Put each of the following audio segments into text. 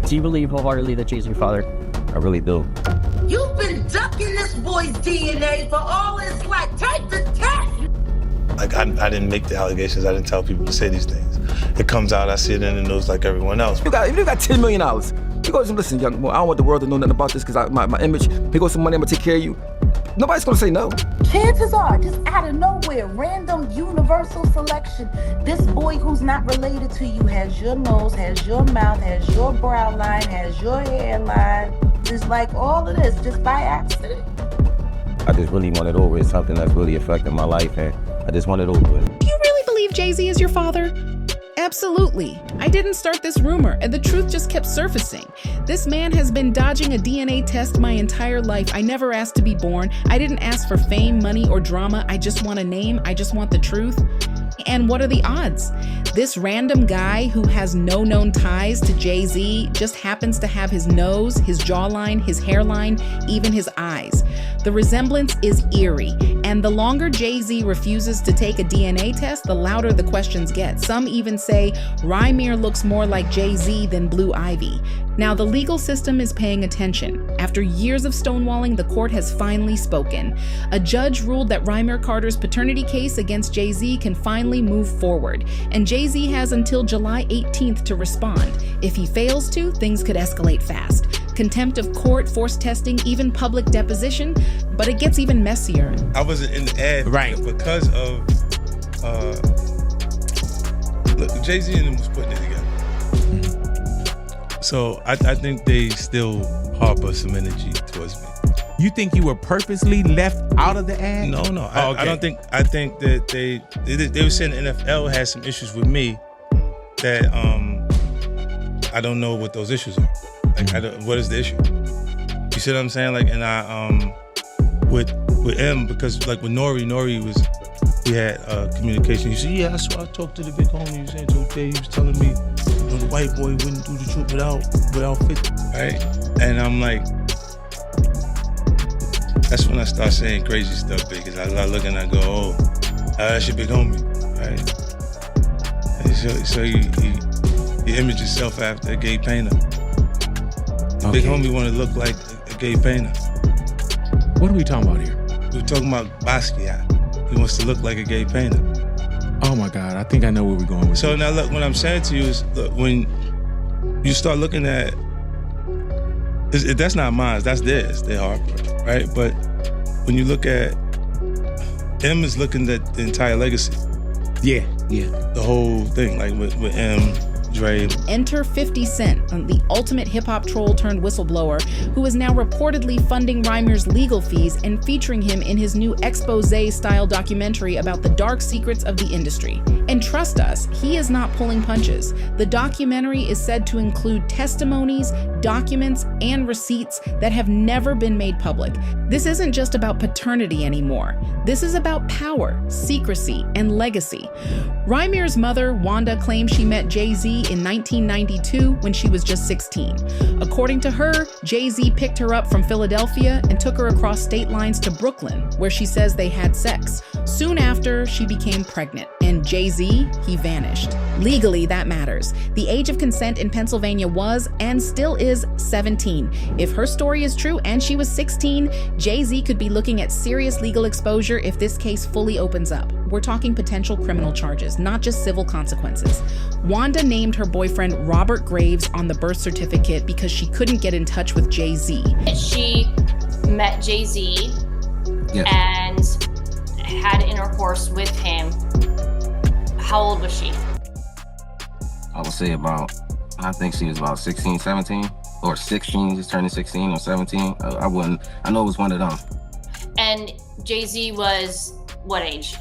Do you believe wholeheartedly that Jay's your father? I really do. You've been ducking this boy's DNA for all his life. Take the test! Like, I didn't make the allegations. I didn't tell people to say these things. It comes out, I see it in the news like everyone else. If you got $10 million, he goes, listen, young boy, I don't want the world to know nothing about this because my image, here goes some money, I'm gonna take care of you. Nobody's gonna say no. Chances are, just out of nowhere, random universal selection, this boy who's not related to you has your nose, has your mouth, has your brow line, has your hairline. It's like all of this just by accident. I just really want it over. It's something that's really affecting my life, and I just want it over with. Do you really believe Jay-Z is your father? Absolutely. I didn't start this rumor, and the truth just kept surfacing. This man has been dodging a DNA test my entire life. I never asked to be born. I didn't ask for fame, money, or drama. I just want a name. I just want the truth. And what are the odds? This random guy who has no known ties to Jay-Z just happens to have his nose, his jawline, his hairline, even his eyes. The resemblance is eerie, and the longer Jay-Z refuses to take a DNA test, the louder the questions get. Some even say Rymir looks more like Jay-Z than Blue Ivy. Now, the legal system is paying attention. After years of stonewalling, the court has finally spoken. A judge ruled that Rymir Carter's paternity case against Jay-Z can finally move forward, and Jay-Z has until July 18th to respond. If he fails to, things could escalate fast. Contempt of court, forced testing, even public deposition, but it gets even messier. I wasn't in the ad because of, look, Jay-Z and them was putting it together. So I think they still harbor some energy towards me. You think you were purposely left out of the ad? No. Oh, okay. I don't think. I think that they were saying the NFL had some issues with me that I don't know what those issues are. Like, what is the issue? You see what I'm saying? Like, and I with M, because like with Nori we had communication. He said, yeah, that's why I talked to the big homie. He was saying to okay, he was telling me, you know, the white boy wouldn't do the truth without 50, right? And I'm like, that's when I start saying crazy stuff, because I look and I go, oh, that's your big homie, right? And so he imaged himself after a gay painter. The big homie want to look like a gay painter. What are we talking about here? We're talking about Basquiat. He wants to look like a gay painter. Oh my God, I think I know where we're going with So this. now look, what I'm saying to you is, look, when you start looking at, that's not mine, that's theirs, they Harper, right? But when you look at, M is looking at the entire legacy. Yeah. The whole thing, like with M, Dre. Enter 50 Cent, the ultimate hip-hop troll turned whistleblower, who is now reportedly funding Rymir's legal fees and featuring him in his new expose-style documentary about the dark secrets of the industry. And trust us, he is not pulling punches. The documentary is said to include testimonies, documents, and receipts that have never been made public. This isn't just about paternity anymore. This is about power, secrecy, and legacy. Rymir's mother, Wanda, claims she met Jay-Z in 1992 when she was just 16. According to her, Jay-Z picked her up from Philadelphia and took her across state lines to Brooklyn, where she says they had sex. Soon after, she became pregnant, and Jay-Z, he vanished. Legally, that matters. The age of consent in Pennsylvania was, and still is, 17. If her story is true and she was 16, Jay-Z could be looking at serious legal exposure if this case fully opens up. We're talking potential criminal charges, not just civil consequences. Wanda named her boyfriend Robert Graves on the birth certificate because she couldn't get in touch with Jay-Z. She met Jay-Z and had intercourse with him. How old was she? I would say I think she was about 16, 17, or 16, just turning 16 or 17. I know it was one of them. And Jay-Z was what age?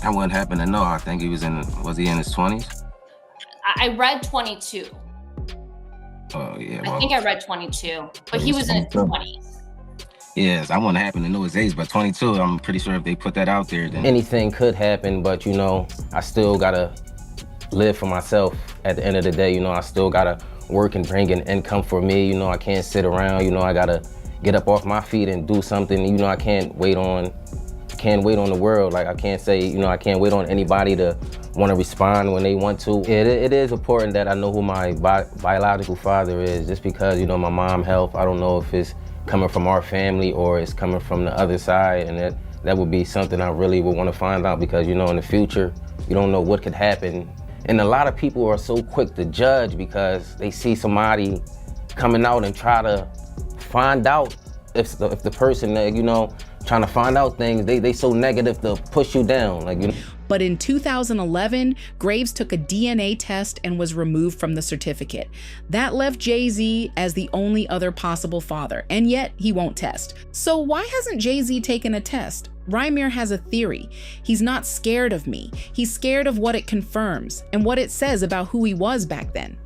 I wouldn't happen to know. I think was he in his 20s? I read 22. Oh, yeah. I think I read 22, but he was in his 20s. Yes, I wouldn't happen to know his age, but 22, I'm pretty sure if they put that out there, then anything could happen, but you know, I still gotta live for myself at the end of the day. You know, I still gotta work and bring an income for me. You know, I can't sit around. You know, I gotta get up off my feet and do something. You know, I can't wait on can't wait on the world. Like, I can't say, you know, I can't wait on anybody to want to respond when they want to. It is important that I know who my biological father is, just because, you know, my mom's health, I don't know if it's coming from our family or it's coming from the other side, and that would be something I really would want to find out, because, you know, in the future, you don't know what could happen. And a lot of people are so quick to judge because they see somebody coming out and try to find out if the person that, you know, trying to find out things, they so negative to push you down, like, you know. But in 2011, Graves took a DNA test and was removed from the certificate. That left Jay-Z as the only other possible father, and yet he won't test. So why hasn't Jay-Z taken a test? Rymir has a theory. He's not scared of me. He's scared of what it confirms and what it says about who he was back then.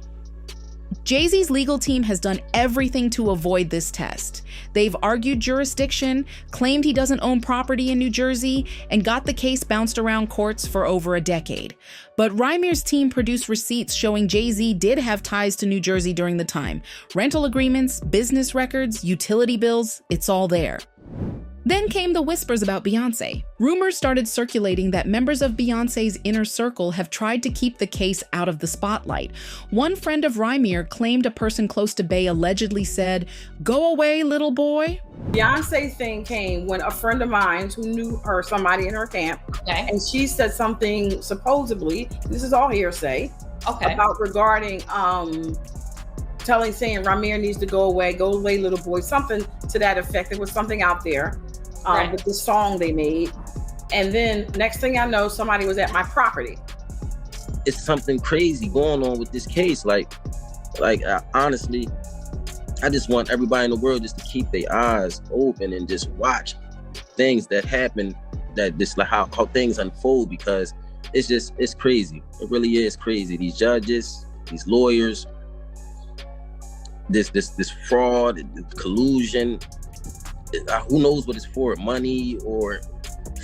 Jay-Z's legal team has done everything to avoid this test. They've argued jurisdiction, claimed he doesn't own property in New Jersey, and got the case bounced around courts for over a decade. But Rymir's team produced receipts showing Jay-Z did have ties to New Jersey during the time. Rental agreements, business records, utility bills, it's all there. Then came the whispers about Beyoncé. Rumors started circulating that members of Beyoncé's inner circle have tried to keep the case out of the spotlight. One friend of Rymir claimed a person close to Bey allegedly said, "Go away, little boy." Beyoncé thing came when a friend of mine who knew her, somebody in her camp, and she said something supposedly, this is all hearsay, about regarding saying Rymir needs to go away little boy, something to that effect. There was something out there with the song they made. And then next thing I know, somebody was at my property. It's something crazy going on with this case. Honestly, I just want everybody in the world just to keep their eyes open and just watch things that happen, that just like how things unfold, because it's crazy. It really is crazy. These judges, these lawyers, this fraud, collusion, who knows what it's for, money or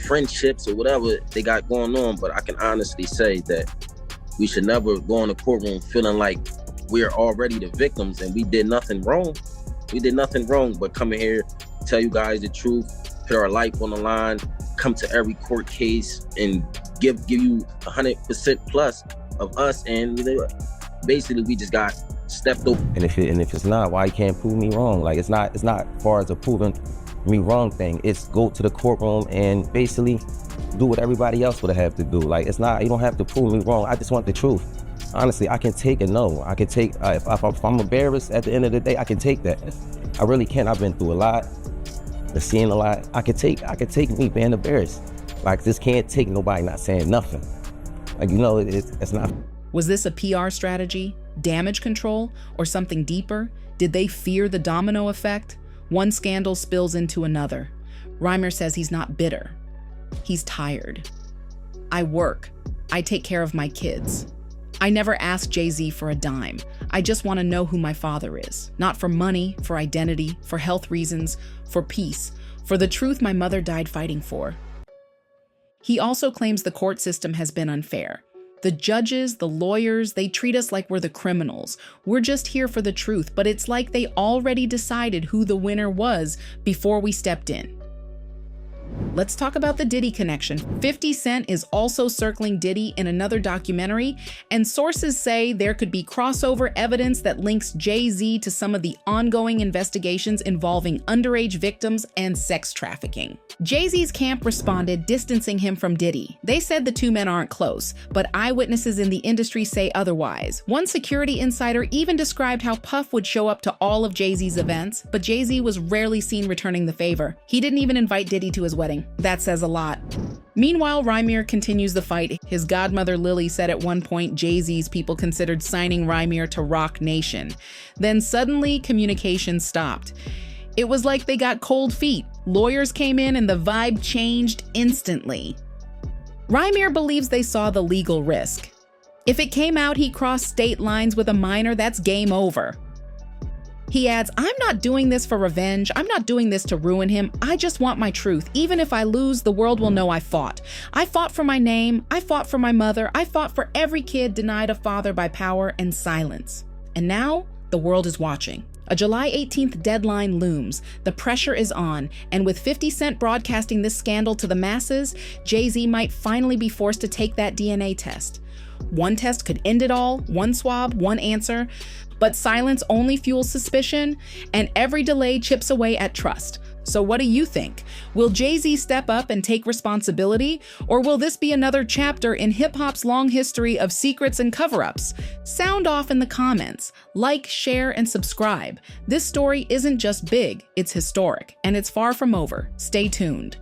friendships or whatever they got going on. But I can honestly say that we should never go in the courtroom feeling like we're already the victims and we did nothing wrong. We did nothing wrong but come in here, tell you guys the truth, put our life on the line, come to every court case and give you 100% plus of us, and basically we just got stepped over. And if it's not, why you can't prove me wrong? Like, it's not far as a proving me wrong thing. It's go to the courtroom and basically do what everybody else would have to do. Like, it's not, you don't have to prove me wrong. I just want the truth. Honestly, I can take a no. I can take, if I'm embarrassed at the end of the day, I can take that. I really can. I've been through a lot, I've seen a lot. I could take me being embarrassed. Like, this can't take nobody not saying nothing. Like, you know, it's not. Was this a PR strategy, damage control, or something deeper? Did they fear the domino effect? One scandal spills into another. Rymir says he's not bitter. He's tired. I work. I take care of my kids. I never asked Jay-Z for a dime. I just want to know who my father is. Not for money, for identity, for health reasons, for peace, for the truth my mother died fighting for. He also claims the court system has been unfair. The judges, the lawyers, they treat us like we're the criminals. We're just here for the truth, but it's like they already decided who the winner was before we stepped in. Let's talk about the Diddy connection. 50 Cent is also circling Diddy in another documentary, and sources say there could be crossover evidence that links Jay-Z to some of the ongoing investigations involving underage victims and sex trafficking. Jay-Z's camp responded, distancing him from Diddy. They said the two men aren't close, but eyewitnesses in the industry say otherwise. One security insider even described how Puff would show up to all of Jay-Z's events, but Jay-Z was rarely seen returning the favor. He didn't even invite Diddy to his wedding. That says a lot. Meanwhile, Rymir continues the fight. His godmother Lily said at one point Jay-Z's people considered signing Rymir to Roc Nation. Then suddenly communication stopped. It was like they got cold feet. Lawyers came in and the vibe changed instantly. Rymir believes they saw the legal risk. If it came out he crossed state lines with a minor, that's game over. He adds, "I'm not doing this for revenge. I'm not doing this to ruin him. I just want my truth. Even if I lose, the world will know I fought. I fought for my name. I fought for my mother. I fought for every kid denied a father by power and silence. And now the world is watching." A July 18th deadline looms. The pressure is on, and with 50 Cent broadcasting this scandal to the masses, Jay-Z might finally be forced to take that DNA test. One test could end it all, one swab, one answer, but silence only fuels suspicion, and every delay chips away at trust. So what do you think? Will Jay-Z step up and take responsibility, or will this be another chapter in hip-hop's long history of secrets and cover-ups? Sound off in the comments. Like, share, and subscribe. This story isn't just big, it's historic, and it's far from over. Stay tuned.